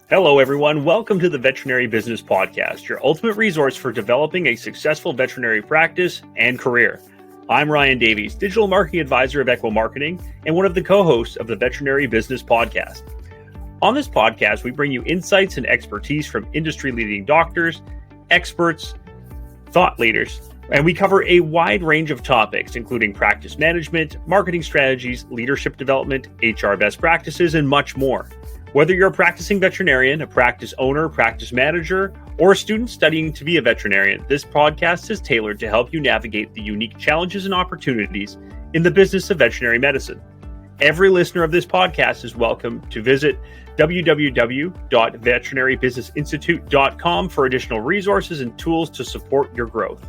Hello, everyone. Welcome to the Veterinary Business Podcast, your ultimate resource for developing a successful veterinary practice and career. I'm Ryan Davies, Digital Marketing Advisor of Equo Marketing and one of the co-hosts of the Veterinary Business Podcast. On this podcast, we bring you insights and expertise from industry-leading doctors, experts, thought leaders, and we cover a wide range of topics, including practice management, marketing strategies, leadership development, HR best practices, and much more. Whether you're a practicing veterinarian, a practice owner, practice manager, or a student studying to be a veterinarian, this podcast is tailored to help you navigate the unique challenges and opportunities in the business of veterinary medicine. Every listener of this podcast is welcome to visit www.veterinarybusinessinstitute.com for additional resources and tools to support your growth.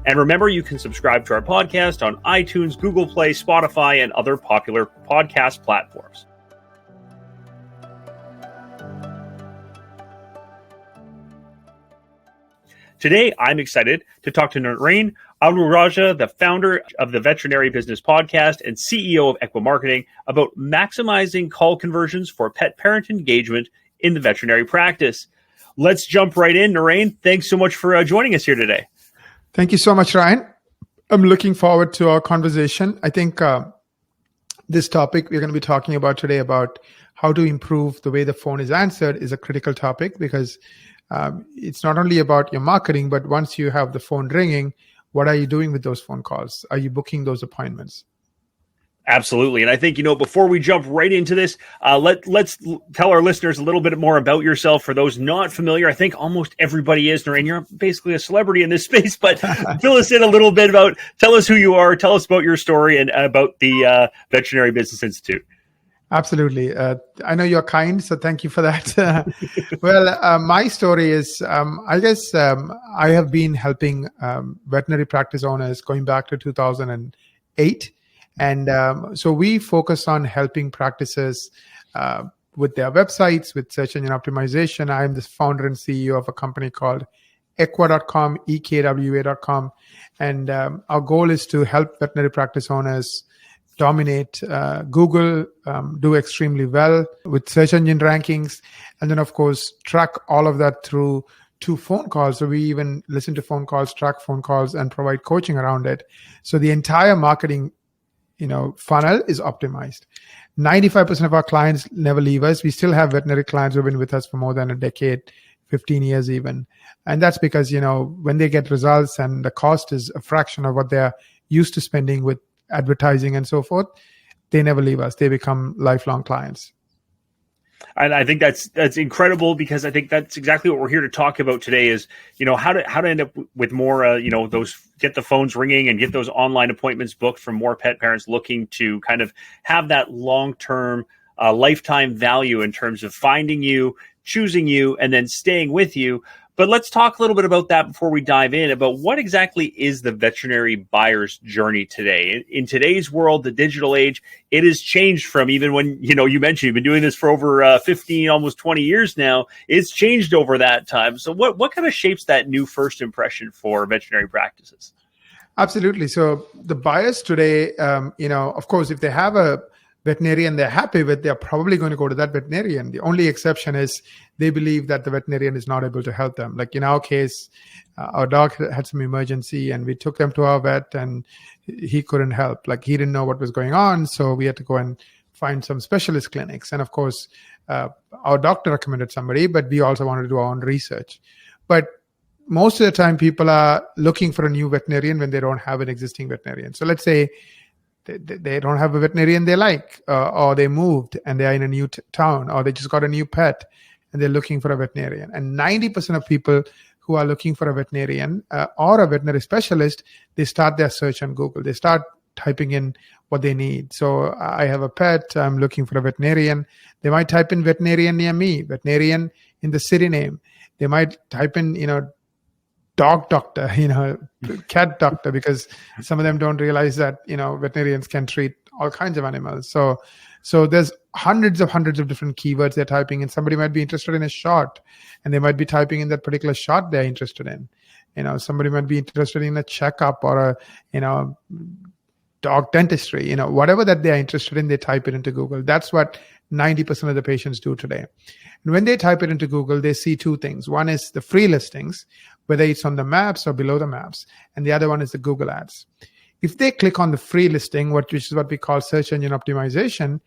And remember, you can subscribe to our podcast on iTunes, Google Play, Spotify, and other popular podcast platforms. Today, I'm excited to talk to Naren Arulrajah, the founder of the Veterinary Business Podcast and CEO of Equo Marketing, about maximizing call conversions for pet parent engagement in the veterinary practice. Let's jump right in. Naren, thanks so much for joining us here today. Thank you so much, Ryan. I'm looking forward to our conversation. I think this topic we're going to be talking about today about how to improve the way the phone is answered is a critical topic because it's not only about your marketing, but once you have the phone ringing, what are you doing with those phone calls? Are you booking those appointments? Absolutely. And I think, before we jump right into this, let's tell our listeners a little bit more about yourself. For those not familiar, I think almost everybody is, Naren. You're basically a celebrity in this space, but fill us in a little bit tell us who you are, tell us about your story and about the Veterinary Business Institute. Absolutely. I know you're kind, so thank you for that. Well, my story is, I have been helping veterinary practice owners going back to 2008. And so we focus on helping practices with their websites, with search engine optimization. I'm the founder and CEO of a company called Equa.com, EKWA.com. And our goal is to help veterinary practice owners dominate Google, do extremely well with search engine rankings, and then, of course, track all of that through phone calls. So we even listen to phone calls, track phone calls, and provide coaching around it. So the entire marketing, funnel is optimized. 95% of our clients never leave us. We still have veterinary clients who have been with us for more than a decade, 15 years even. And that's because, when they get results and the cost is a fraction of what they're used to spending with advertising and so forth, they never leave us. They become lifelong clients. And I think that's incredible, because I think that's exactly what we're here to talk about today is, how to end up with more, those, get the phones ringing and get those online appointments booked from more pet parents looking to kind of have that long-term lifetime value in terms of finding you, choosing you, and then staying with you. But let's talk a little bit about that before we dive in, about what exactly is the veterinary buyer's journey today. In today's world, the digital age, it has changed from even when, you mentioned you've been doing this for over 15, almost 20 years now. It's changed over that time. So what kind of shapes that new first impression for veterinary practices? Absolutely. So the buyers today, of course, if they have a veterinarian they're happy with, they're probably going to go to that veterinarian. The only exception is they believe that the veterinarian is not able to help them. Like in our case, our dog had some emergency and we took them to our vet and he couldn't help. Like he didn't know what was going on. So we had to go and find some specialist clinics. And of course, our doctor recommended somebody, but we also wanted to do our own research. But most of the time people are looking for a new veterinarian when they don't have an existing veterinarian. So let's say they don't have a veterinarian they like, or they moved and they're in a new town, or they just got a new pet and they're looking for a veterinarian. And 90% of people who are looking for a veterinarian or a veterinary specialist, they start their search on Google. They start typing in what they need. So I have a pet, I'm looking for a veterinarian. They might type in veterinarian near me, veterinarian in the city name. They might type in, dog doctor, cat doctor, because some of them don't realize that, veterinarians can treat all kinds of animals. So there's hundreds of different keywords they're typing in. Somebody might be interested in a shot and they might be typing in that particular shot they're interested in. Somebody might be interested in a checkup or dog dentistry, whatever that they're interested in, they type it into Google. That's what 90% of the patients do today. And when they type it into Google, they see two things. One is the free listings, whether it's on the maps or below the maps. And the other one is the Google ads. If they click on the free listing, which is what we call search engine optimization,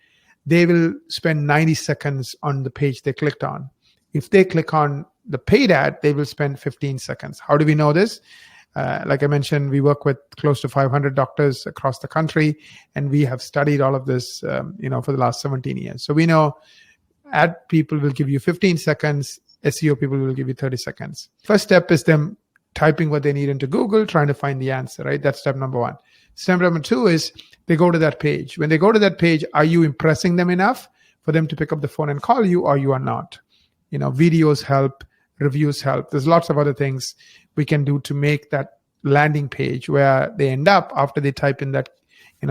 they will spend 90 seconds on the page they clicked on. If they click on the paid ad, they will spend 15 seconds. How do we know this? Like I mentioned, we work with close to 500 doctors across the country, and we have studied all of this, for the last 17 years. So we know ad people will give you 15 seconds, SEO people will give you 30 seconds. First step is them typing what they need into Google, trying to find the answer, right? That's step number one. Step number two is they go to that page. When they go to that page, are you impressing them enough for them to pick up the phone and call you, or you are not? Videos help, reviews help. There's lots of other things we can do to make that landing page where they end up after they type in that,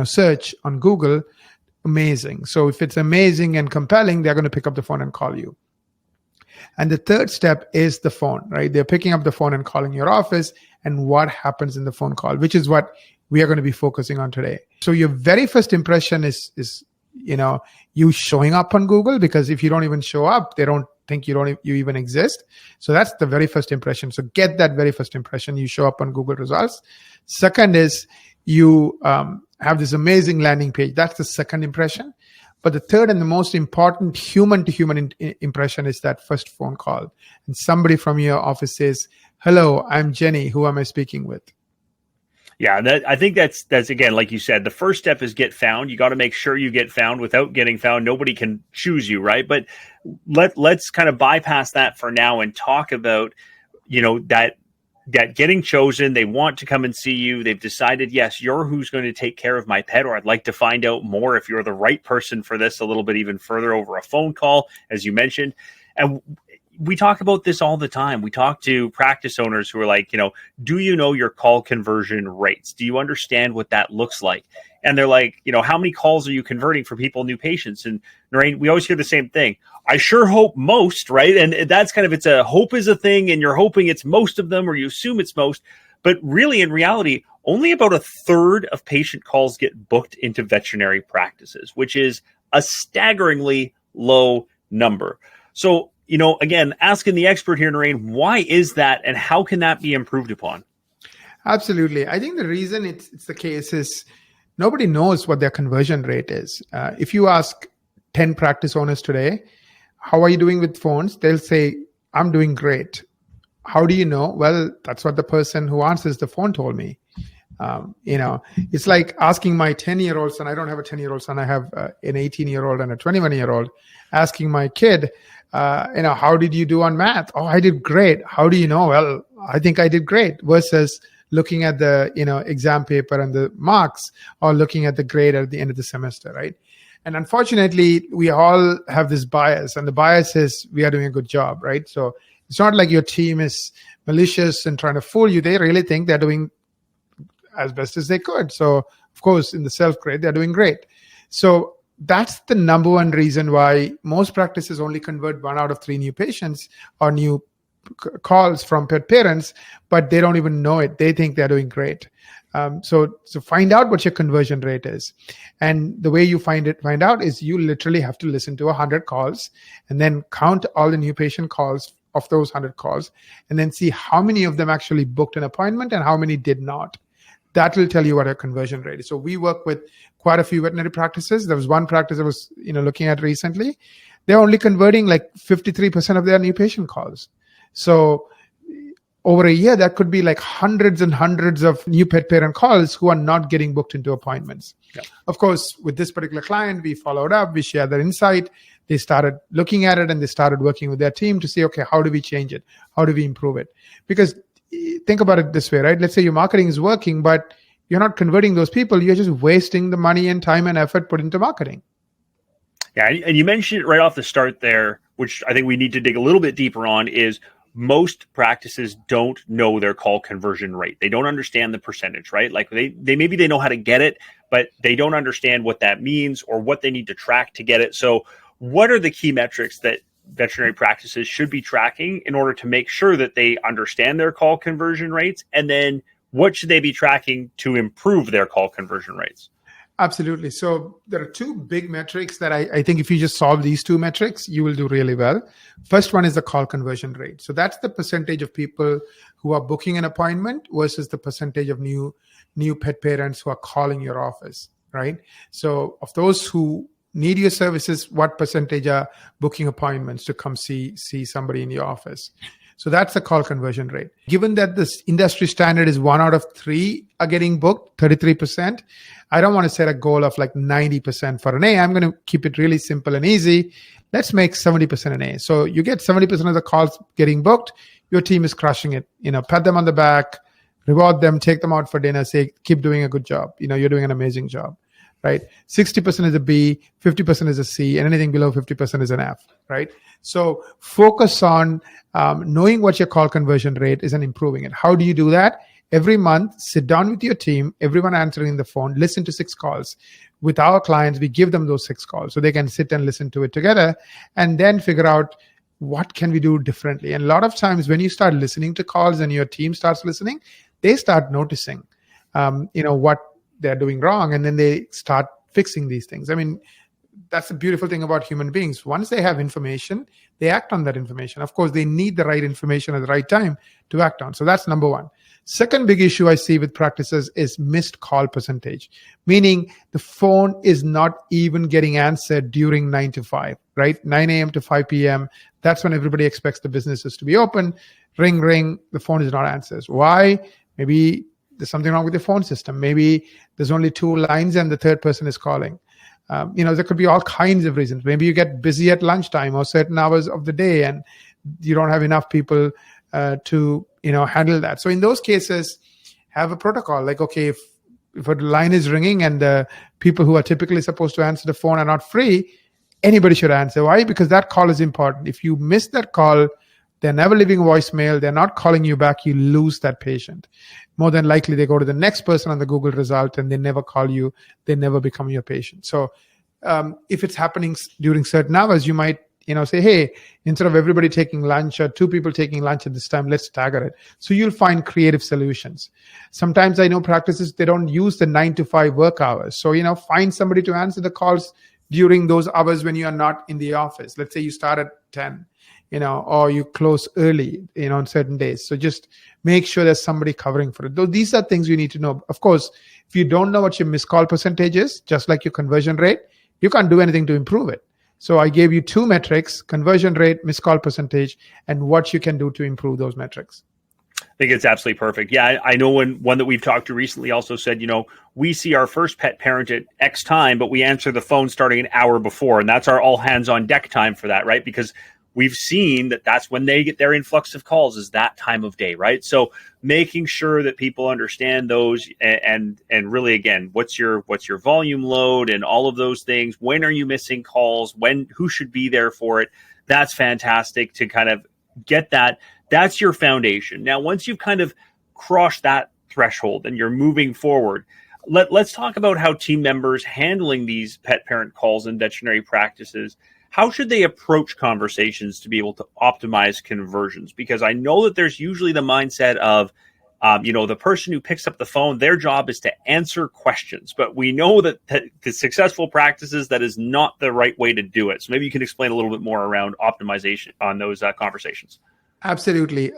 search on Google, amazing. So if it's amazing and compelling, they're going to pick up the phone and call you. And the third step is the phone, right? They're picking up the phone and calling your office, and what happens in the phone call, which is what we are going to be focusing on today. So your very first impression is you showing up on Google, because if you don't even show up, they don't think you even exist. So that's the very first impression. So get that very first impression. You show up on Google results. Second is you have this amazing landing page. That's the second impression. But the third and the most important human-to-human impression is that first phone call. And somebody from your office says, "Hello, I'm Jenny. Who am I speaking with?" Yeah, I think that's again, like you said, the first step is get found. You got to make sure you get found. Without getting found, nobody can choose you, right? But let's kind of bypass that for now and talk about, that getting chosen. They want to come and see you. They've decided, yes, you're who's going to take care of my pet, or I'd like to find out more if you're the right person for this a little bit even further over a phone call, as you mentioned. And we talk about this all the time. We talk to practice owners who are like, do you know your call conversion rates? Do you understand what that looks like? And they're like, how many calls are you converting for people, new patients? And Naren, we always hear the same thing. I sure hope most, right? And that's kind of, it's a hope is a thing, and you're hoping it's most of them, or you assume it's most. But really, in reality, only about a third of patient calls get booked into veterinary practices, which is a staggeringly low number. So, again, asking the expert here, Naren, why is that, and how can that be improved upon? Absolutely. I think the reason it's the case is nobody knows what their conversion rate is. If you ask 10 practice owners today, how are you doing with phones? They'll say, I'm doing great. How do you know? Well, that's what the person who answers the phone told me. It's like asking my 10-year-old son. I don't have a 10-year-old son. I have an 18-year-old and a 21-year-old. Asking my kid, how did you do on math? Oh, I did great. How do you know? Well, I think I did great. Versus looking at the, exam paper and the marks, or looking at the grade at the end of the semester, right? And unfortunately, we all have this bias, and the bias is we are doing a good job, right? So it's not like your team is malicious and trying to fool you. They really think they're doing as best as they could. So of course, in the self-grade, they're doing great. So that's the number one reason why most practices only convert 1 out of 3 new patients or new calls from pet parents, but they don't even know it. They think they're doing great. So find out what your conversion rate is. And the way you find out is you literally have to listen to 100 calls and then count all the new patient calls of those 100 calls, and then see how many of them actually booked an appointment and how many did not. That will tell you what our conversion rate is. So we work with quite a few veterinary practices. There was one practice I was looking at recently. They're only converting like 53% of their new patient calls. So over a year, that could be like hundreds and hundreds of new pet parent calls who are not getting booked into appointments. Yeah. Of course, with this particular client, we followed up, we shared their insight. They started looking at it and they started working with their team to say, okay, how do we change it? How do we improve it? Because think about it this way, right? Let's say your marketing is working, but you're not converting those people. You're just wasting the money and time and effort put into marketing. Yeah, and you mentioned it right off the start there, which I think we need to dig a little bit deeper on, is most practices don't know their call conversion rate. They don't understand the percentage, right? Like they maybe they know how to get it, but they don't understand what that means or what they need to track to get it. So what are the key metrics that veterinary practices should be tracking in order to make sure that they understand their call conversion rates? And then what should they be tracking to improve their call conversion rates? Absolutely. So there are two big metrics that I think if you just solve these two metrics, you will do really well. First one is the call conversion rate. So that's the percentage of people who are booking an appointment versus the percentage of new pet parents who are calling your office, right? So of those who need your services, what percentage are booking appointments to come see somebody in your office? So that's the call conversion rate. Given that this industry standard is 1 out of 3 are getting booked, 33%, I don't want to set a goal of like 90% for an A. I'm going to keep it really simple and easy. Let's make 70% an A. So you get 70% of the calls getting booked. Your team is crushing it. Pat them on the back, reward them, take them out for dinner, say, keep doing a good job. You're doing an amazing job, right? 60% is a B, 50% is a C, and anything below 50% is an F, right? So focus on knowing what your call conversion rate is and improving it. How do you do that? Every month, sit down with your team, everyone answering the phone, listen to 6 calls. With our clients, we give them those 6 calls so they can sit and listen to it together and then figure out what can we do differently. And a lot of times when you start listening to calls and your team starts listening, they start noticing, what they're doing wrong, and then they start fixing these things. I mean, that's the beautiful thing about human beings. Once they have information, they act on that information. Of course, they need the right information at the right time to act on. So that's number one. Second big issue I see with practices is missed call percentage, meaning the phone is not even getting answered during 9 to 5, right? 9 a.m. to 5 p.m. That's when everybody expects the businesses to be open. Ring, ring, the phone is not answered. Why? Maybe there's something wrong with the phone system. Maybe there's only 2 lines and the third person is calling. There could be all kinds of reasons. Maybe you get busy at lunchtime or certain hours of the day and you don't have enough people to handle that. So in those cases, have a protocol. Like, okay, if a line is ringing and the people who are typically supposed to answer the phone are not free, anybody should answer. Why? Because that call is important. If you miss that call, they're never leaving voicemail, they're not calling you back, you lose that patient. More than likely, they go to the next person on the Google result and they never call you, they never become your patient. So if it's happening during certain hours, you might say, hey, instead of everybody taking lunch or 2 people taking lunch at this time, let's stagger it. So you'll find creative solutions. Sometimes I know practices, they don't use the 9 to 5 work hours. So, find somebody to answer the calls during those hours when you are not in the office. Let's say you start at 10. Or you close early, on certain days. So just make sure there's somebody covering for it. Though these are things you need to know. Of course, if you don't know what your missed call percentage is, just like your conversion rate, you can't do anything to improve it. So I gave you 2 metrics, conversion rate, missed call percentage, and what you can do to improve those metrics. I think it's absolutely perfect. Yeah, I know one that we've talked to recently also said, we see our first pet parent at X time, but we answer the phone starting an hour before. And that's our all hands on deck time for that, right? Because we've seen that that's when they get their influx of calls is that time of day, right? So making sure that people understand those and really, again, what's your volume load and all of those things. When are you missing calls? Who should be there for it? That's fantastic to kind of get that. That's your foundation. Now, once you've kind of crossed that threshold and you're moving forward, let's talk about how team members handling these pet parent calls in veterinary practices. How should they approach conversations to be able to optimize conversions? Because I know that there's usually the mindset of, the person who picks up the phone, their job is to answer questions. But we know that the successful practices, that is not the right way to do it. So maybe you can explain a little bit more around optimization on those conversations. Absolutely.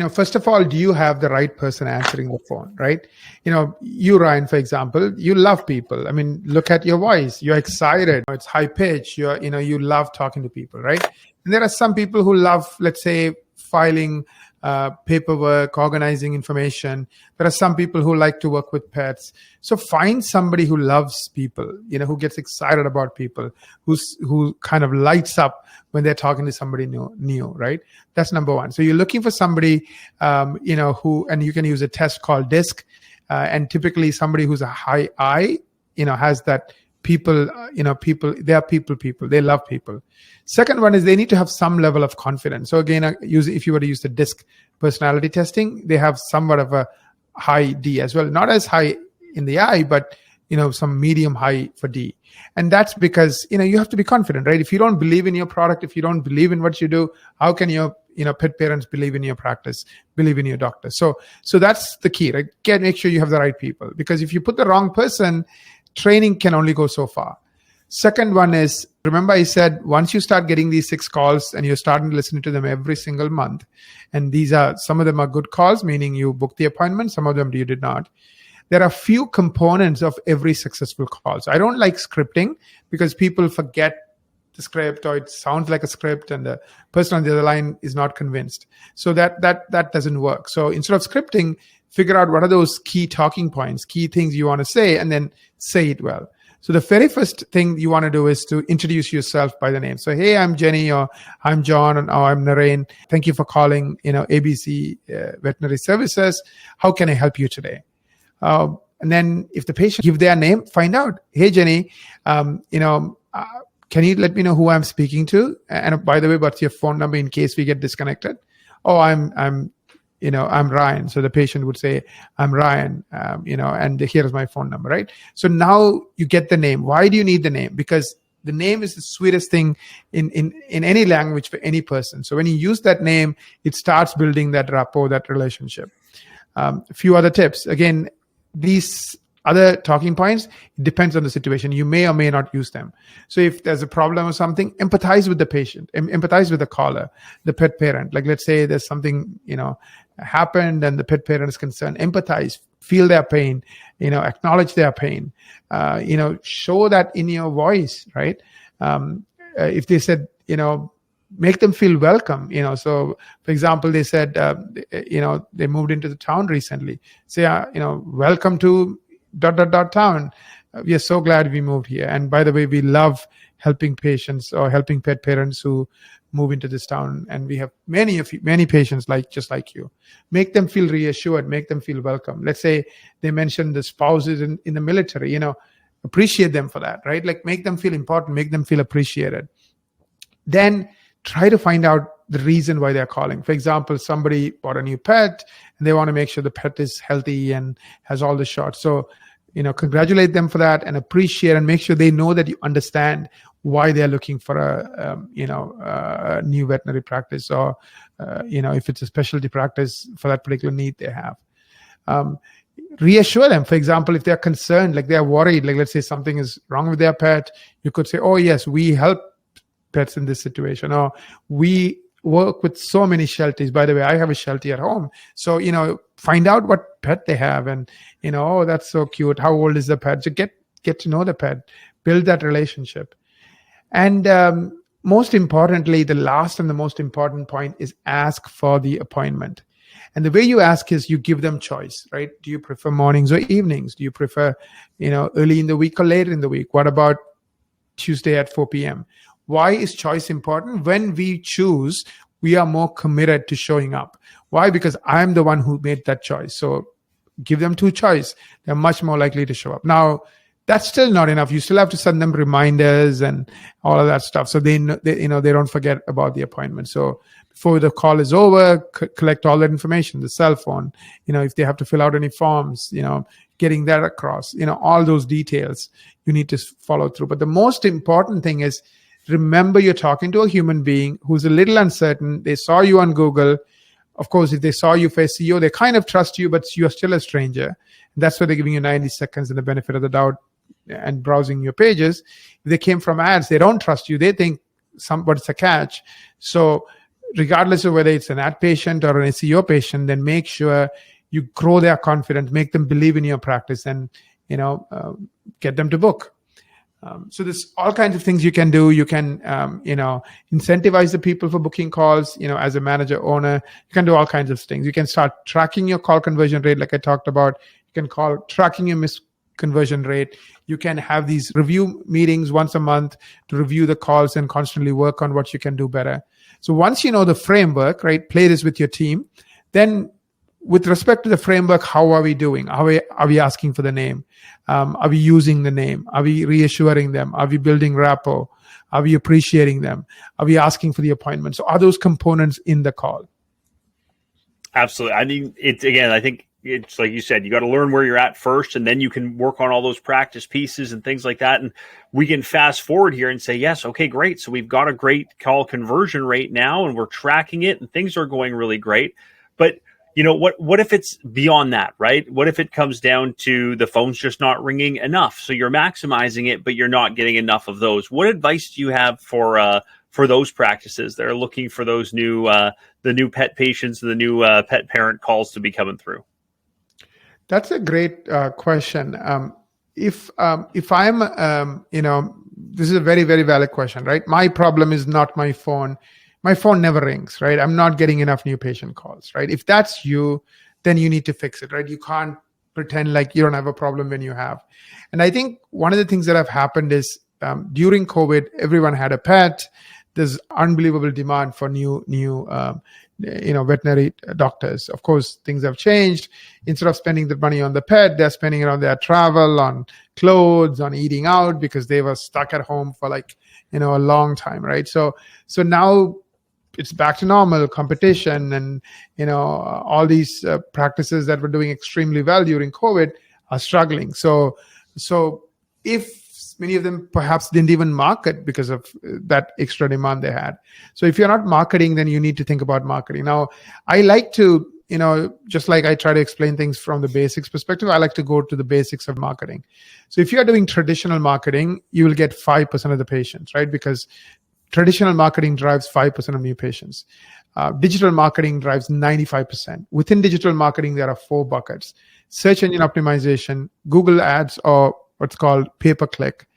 First of all, do you have the right person answering the phone, right? You, Ryan, for example, you love people. I mean, look at your voice. You're excited. It's high pitch. You love talking to people, right? And there are some people who love, let's say, filing paperwork, organizing information. There are some people who like to work with pets. So find somebody who loves people, who gets excited about people, who kind of lights up when they're talking to somebody new, right? That's number one. So you're looking for somebody, who, and you can use a test called DISC, and typically somebody who's a high I, has that people, they are people, they love people. Second one is they need to have some level of confidence. So again, if you were to use the DISC personality testing, they have somewhat of a high D as well. Not as high in the I, but some medium high for D. And that's because, you have to be confident, right? If you don't believe in your product, if you don't believe in what you do, how can your pet parents believe in your practice, believe in your doctor. So that's the key, right? Make sure you have the right people, because if you put the wrong person, training can only go so far. Second one is, remember I said, once you start getting these 6 calls and you're starting to listen to them every single month, and some of them are good calls, meaning you booked the appointment, some of them you did not. There are few components of every successful call. So I don't like scripting, because people forget the script, or it sounds like a script and the person on the other line is not convinced. So that doesn't work. So instead of scripting, figure out what are those key talking points, key things you want to say, and then say it well. So the very first thing you want to do is to introduce yourself by the name. So, hey, I'm Jenny, or I'm John, or I'm Naren. Thank you for calling, ABC Veterinary Services. How can I help you today? And then if the patient give their name, find out, hey, Jenny, can you let me know who I'm speaking to? And by the way, what's your phone number in case we get disconnected? Oh, I'm Ryan. So the patient would say, I'm Ryan, and here's my phone number, right? So now you get the name. Why do you need the name? Because the name is the sweetest thing in any language for any person. So when you use that name, it starts building that rapport, that relationship. A few other tips. Again, these other talking points, it depends on the situation. You may or may not use them. So if there's a problem or something, empathize with the patient, empathize with the caller, the pet parent. Like, let's say there's something, happened and the pet parent is concerned. Empathize, feel their pain, acknowledge their pain, show that in your voice, right? If they said, make them feel welcome, so for example, they said, they moved into the town recently. Say, welcome to ... town. We are so glad we moved here. And by the way, we love helping patients or helping pet parents who move into this town. And we have many patients just like you. Make them feel reassured, make them feel welcome. Let's say they mentioned the spouses in the military, appreciate them for that, right? Like, make them feel important, make them feel appreciated. Then try to find out the reason why they're calling. For example, somebody bought a new pet and they want to make sure the pet is healthy and has all the shots. So, congratulate them for that and appreciate and make sure they know that you understand why they're looking for a new veterinary practice, or, if it's a specialty practice for that particular need they have. Reassure them. For example, if they're concerned, like they're worried, like let's say something is wrong with their pet, you could say, oh yes, we help pets in this situation, or we work with so many shelties. By the way, I have a sheltie at home. So, find out what pet they have and, oh, that's so cute. How old is the pet? So get to know the pet, build that relationship. And most importantly, the last and the most important point is ask for the appointment. And the way you ask is you give them choice, right? Do you prefer mornings or evenings? Do you prefer, early in the week or later in the week? What about Tuesday at 4 p.m.? Why is choice important? When we choose, we are more committed to showing up. Why? Because I'm the one who made that choice. So give them 2 choice. They're much more likely to show up. Now, that's still not enough. You still have to send them reminders and all of that stuff, so they don't forget about the appointment. So before the call is over, collect all that information, the cell phone, if they have to fill out any forms, getting that across, all those details you need to follow through. But the most important thing is, remember, you're talking to a human being who's a little uncertain. They saw you on Google. Of course, if they saw you for SEO, they kind of trust you, but you're still a stranger. And that's why they're giving you 90 seconds and the benefit of the doubt and browsing your pages. If they came from ads, they don't trust you. They think what's a catch. So regardless of whether it's an ad patient or an SEO patient, then make sure you grow their confidence, make them believe in your practice, and get them to book. So there's all kinds of things you can do. You can, incentivize the people for booking calls, as a manager, owner. You can do all kinds of things. You can start tracking your call conversion rate, like I talked about. You can tracking your conversion rate. You can have these review meetings once a month to review the calls and constantly work on what you can do better. So once you know the framework, right, play this with your team. Then with respect to the framework, how are we doing? Are we asking for the name? Are we using the name? Are we reassuring them? Are we building rapport? Are we appreciating them? Are we asking for the appointment? So are those components in the call? Absolutely. I mean, I think it's like you said, you got to learn where you're at first, and then you can work on all those practice pieces and things like that. And we can fast forward here and say, yes, okay, great. So we've got a great call conversion rate now, and we're tracking it, and things are going really great. But what if it's beyond that, right? What if it comes down to the phone's just not ringing enough? So you're maximizing it, but you're not getting enough of those. What advice do you have for those practices that are looking for those the new pet patients, the new pet parent calls to be coming through? That's a great question. If I'm, this is a very, very valid question, right? My problem is not my phone. My phone never rings, right? I'm not getting enough new patient calls, right? If that's you, then you need to fix it, right? You can't pretend like you don't have a problem when you have. And I think one of the things that have happened is during COVID, everyone had a pet. There's unbelievable demand for new veterinary doctors. Of course, things have changed. Instead of spending the money on the pet, they're spending it on their travel, on clothes, on eating out, because they were stuck at home for a long time, right? So now it's back to normal competition, and all these practices that were doing extremely well during COVID are struggling. So if many of them perhaps didn't even market because of that extra demand they had. So if you're not marketing, then you need to think about marketing. Now, I like to, just like I try to explain things from the basics perspective, I like to go to the basics of marketing. So if you're doing traditional marketing, you will get 5% of the patients, right? Because traditional marketing drives 5% of new patients. Digital marketing drives 95%. Within digital marketing, there are 4 buckets: search engine optimization, Google ads, or what's called pay-per-click,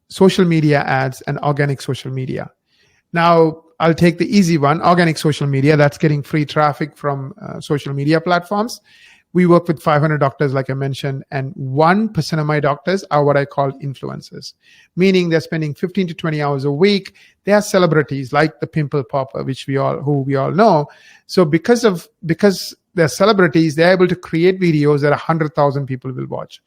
social media ads, and organic social media. Now, I'll take the easy one, organic social media. That's getting free traffic from social media platforms. We work with 500 doctors, like I mentioned, and 1% of my doctors are what I call influencers, meaning they're spending 15 to 20 hours a week. They are celebrities like the pimple popper, who we all know. So because they're celebrities, they're able to create videos that 100,000 people will watch.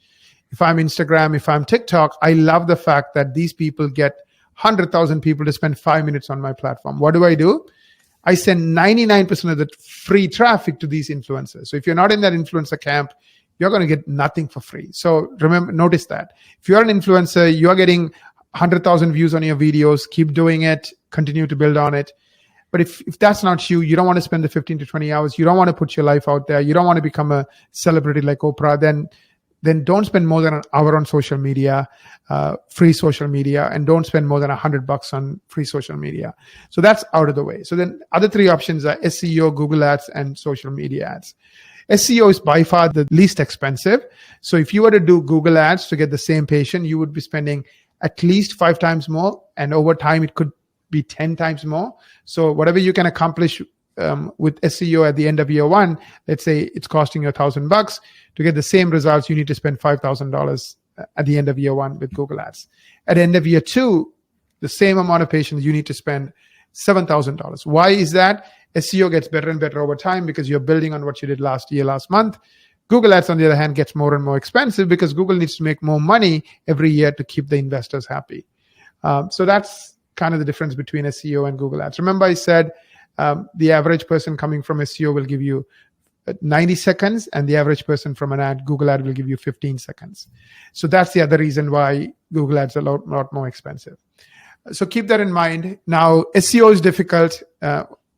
If I'm Instagram, if I'm TikTok, I love the fact that these people get 100,000 people to spend 5 minutes on my platform. What do? I send 99% of the free traffic to these influencers. So if you're not in that influencer camp, you're going to get nothing for free. So notice that. If you're an influencer, you're getting 100,000 views on your videos, keep doing it, continue to build on it. But if that's not you don't want to spend the 15 to 20 hours, you don't want to put your life out there, you don't want to become a celebrity like Oprah, then don't spend more than an hour on social media, free social media, and don't spend more than $100 on free social media. So that's out of the way. So then other 3 options are SEO, Google ads, and social media ads. SEO is by far the least expensive. So if you were to do Google ads to get the same patient, you would be spending at least 5 times more, and over time it could be 10 times more. So whatever you can accomplish with SEO at the end of year 1, let's say it's costing you $1,000. To get the same results, you need to spend $5,000 at the end of year 1 with Google ads. At the end of year 2, the same amount of patients, you need to spend $7,000. Why is that? SEO gets better and better over time because you're building on what you did last month. Google ads, on the other hand, gets more and more expensive because Google needs to make more money every year to keep the investors happy. So that's kind of the difference between SEO and Google ads. Remember I said, the average person coming from SEO will give you 90 seconds, and the average person from an Google ad will give you 15 seconds. So that's the other reason why Google ads are a lot more expensive. So keep that in mind. Now, SEO is difficult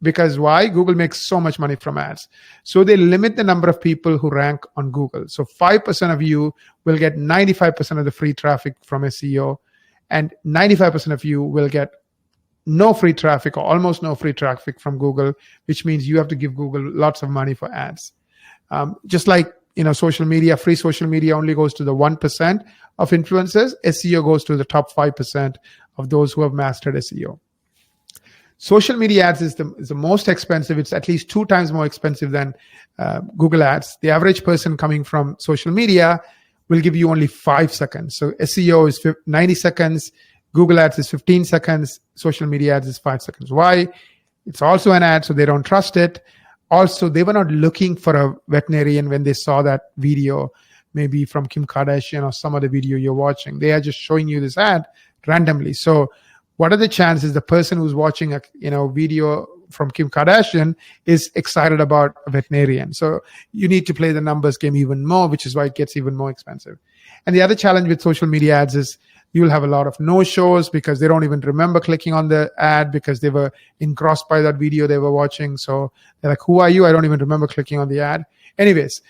because why? Google makes so much money from ads. So they limit the number of people who rank on Google. So 5% of you will get 95% of the free traffic from SEO, and 95% of you will get no free traffic or almost no free traffic from Google, which means you have to give Google lots of money for ads. Just like, social media, free social media only goes to the 1% of influencers. SEO goes to the top 5% of those who have mastered SEO. Social media ads is the most expensive. It's at least 2 times more expensive than Google ads. The average person coming from social media will give you only 5 seconds. So SEO is 90 seconds. Google ads is 15 seconds. Social media ads is 5 seconds. Why? It's also an ad, so they don't trust it. Also, they were not looking for a veterinarian when they saw that video, maybe from Kim Kardashian or some other video you're watching. They are just showing you this ad randomly. So what are the chances the person who's watching a video from Kim Kardashian is excited about a veterinarian. So you need to play the numbers game even more, which is why it gets even more expensive. And the other challenge with social media ads is you'll have a lot of no-shows because they don't even remember clicking on the ad because they were engrossed by that video they were watching. So they're like, who are you? I don't even remember clicking on the ad. Anyways,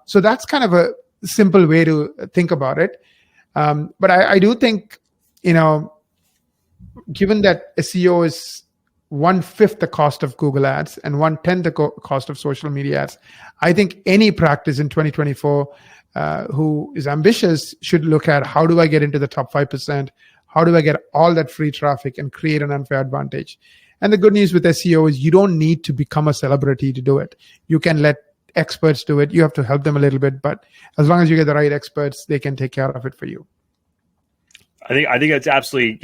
so that's kind of a simple way to think about it. But I do think, given that SEO is 1/5 the cost of Google ads and 1/10 the cost of social media ads, I think any practice in 2024 who is ambitious should look at how do I get into the top 5%? How do I get all that free traffic and create an unfair advantage? And the good news with SEO is you don't need to become a celebrity to do it. You can let experts do it. You have to help them a little bit, but as long as you get the right experts, they can take care of it for you. I think that's absolutely,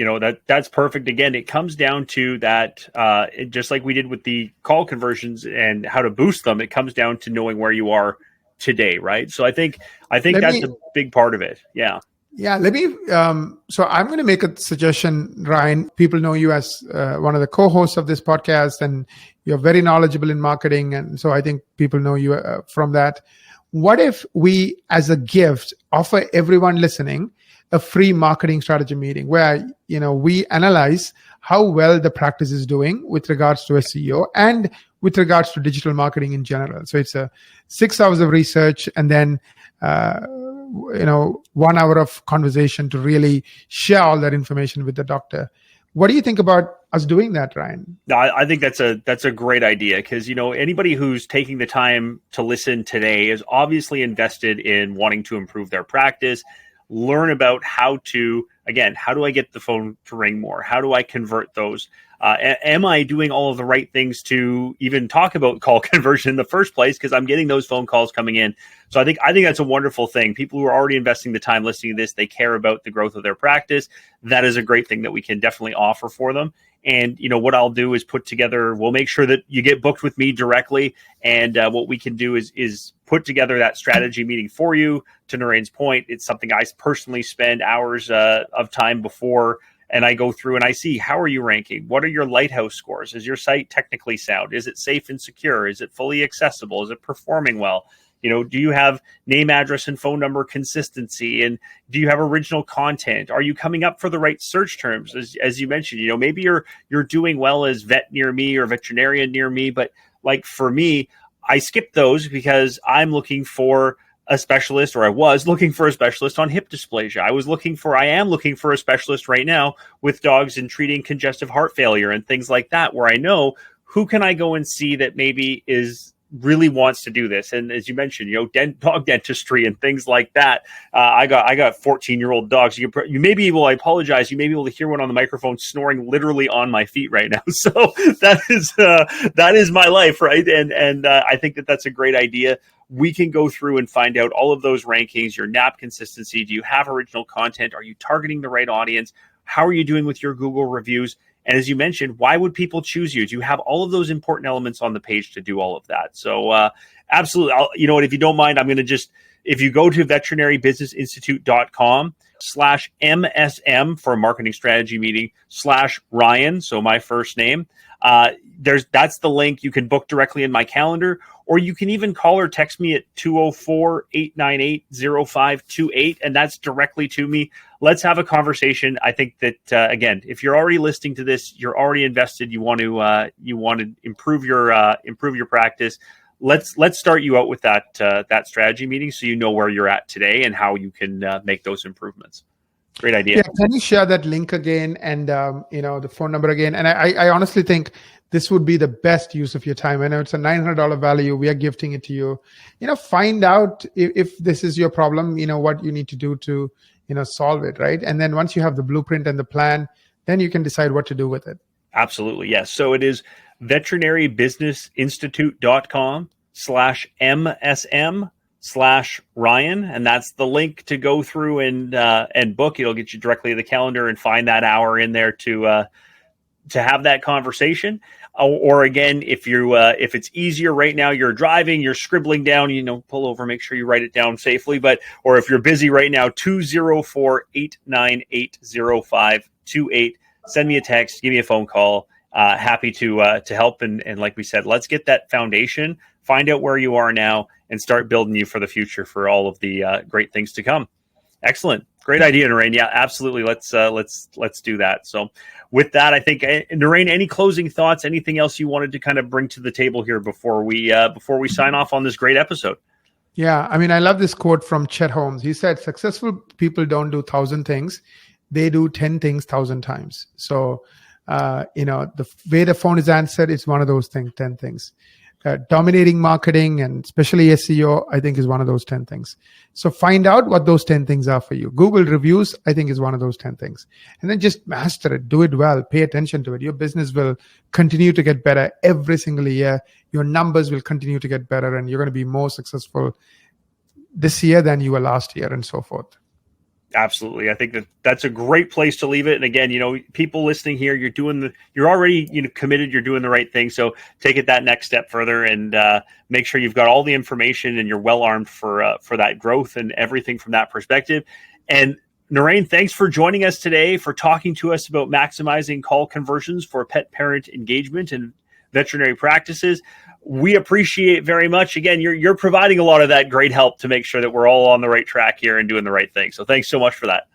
that's perfect. Again, it comes down to that, just like we did with the call conversions and how to boost them, it comes down to knowing where you are today, right? So I think that's a big part of it. Yeah. Yeah. So I'm going to make a suggestion, Ryan. People know you as one of the co-hosts of this podcast, and you're very knowledgeable in marketing. And so I think people know you from that. What if we, as a gift, offer everyone listening a free marketing strategy meeting where, we analyze how well the practice is doing with regards to SEO and with regards to digital marketing in general. So it's 6 hours of research and then, 1 hour of conversation to really share all that information with the doctor. What do you think about us doing that, Ryan? I think that's a great idea because, anybody who's taking the time to listen today is obviously invested in wanting to improve their practice, learn about how do I get the phone to ring more? How do I convert those? Am I doing all of the right things to even talk about call conversion in the first place? Because I'm getting those phone calls coming in. So I think that's a wonderful thing. People who are already investing the time listening to this, they care about the growth of their practice. That is a great thing that we can definitely offer for them. And, what I'll do is we'll make sure that you get booked with me directly. And what we can do is put together that strategy meeting for you. To Naren's point, it's something I personally spend hours of time before, and I go through and I see, how are you ranking? What are your lighthouse scores? Is your site technically sound? Is it safe and secure? Is it fully accessible? Is it performing well? Do you have name, address, and phone number consistency? And do you have original content? Are you coming up for the right search terms? As you mentioned, maybe you're doing well as vet near me or veterinarian near me, but like for me, I skip those because I'm looking for a specialist, or I was looking for a specialist on hip dysplasia. I am looking for a specialist right now with dogs in treating congestive heart failure and things like that, where I know who can I go and see that maybe really wants to do this. And as you mentioned, dog dentistry and things like that. I got 14-year-old dogs. I apologize. You may be able to hear one on the microphone snoring literally on my feet right now. So that is my life, right? And I think that's a great idea. We can go through and find out all of those rankings, your NAP consistency. Do you have original content? Are you targeting the right audience? How are you doing with your Google reviews? And as you mentioned, why would people choose you? Do you have all of those important elements on the page to do all of that? So absolutely. If you don't mind, I'm going to if you go to veterinarybusinessinstitute.com/MSM for a marketing strategy meeting /Ryan, so my first name, that's the link. You can book directly in my calendar, or you can even call or text me at 204-898-0528, and that's directly to me. Let's have a conversation. I think that again, if you're already listening to this, you're already invested. You want to improve your practice. Let's start you out with that strategy meeting, so you know where you're at today and how you can make those improvements. Great idea. Yeah, can you share that link again and the phone number again? And I honestly think this would be the best use of your time. I know it's a $900 value. We are gifting it to you. Find out if this is your problem, what you need to do to, solve it, right? And then once you have the blueprint and the plan, then you can decide what to do with it. Absolutely, yes. So it is veterinarybusinessinstitute.com/MSM/Ryan, and that's the link to go through and book. It'll get you directly to the calendar and find that hour in there to have that conversation. Or again, if it's easier right now, you're driving, you're scribbling down, pull over, make sure you write it down safely. Or if you're busy right now, 204-898-0528. Send me a text, give me a phone call, happy to help. And like we said, let's get that foundation, find out where you are now, and start building you for the future for all of the great things to come. Excellent. Great idea, Naren. Yeah, absolutely. Let's do that. So with that, I think, Naren, any closing thoughts, anything else you wanted to kind of bring to the table here before we sign off on this great episode? Yeah. I mean, I love this quote from Chet Holmes. He said, successful people don't do 1,000 things. They do 10 things 1,000 times. So, the way the phone is answered is one of those things, 10 things. Dominating marketing and especially SEO, I think, is one of those 10 things. So find out what those 10 things are for you. Google reviews, I think, is one of those 10 things. And then just master it, do it well, pay attention to it. Your business will continue to get better every single year. Your numbers will continue to get better, and you're going to be more successful this year than you were last year, and so forth. Absolutely. I think that's a great place to leave it. And again, people listening here, you're already, committed, you're doing the right thing. So take it that next step further and make sure you've got all the information and you're well armed for that growth and everything from that perspective. And Naren, thanks for joining us today, for talking to us about maximizing call conversions for pet parent engagement and veterinary practices. We appreciate very much. Again, you're providing a lot of that great help to make sure that we're all on the right track here and doing the right thing. So thanks so much for that.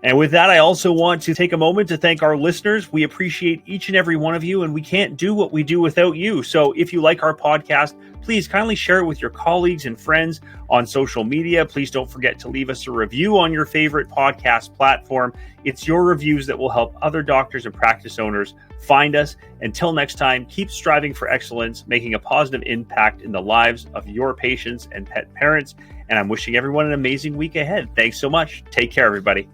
And with that, I also want to take a moment to thank our listeners. We appreciate each and every one of you, and we can't do what we do without you. So if you like our podcast, please kindly share it with your colleagues and friends on social media. Please don't forget to leave us a review on your favorite podcast platform. It's your reviews that will help other doctors and practice owners find us. Until next time, keep striving for excellence, making a positive impact in the lives of your patients and pet parents. And I'm wishing everyone an amazing week ahead. Thanks so much. Take care, everybody.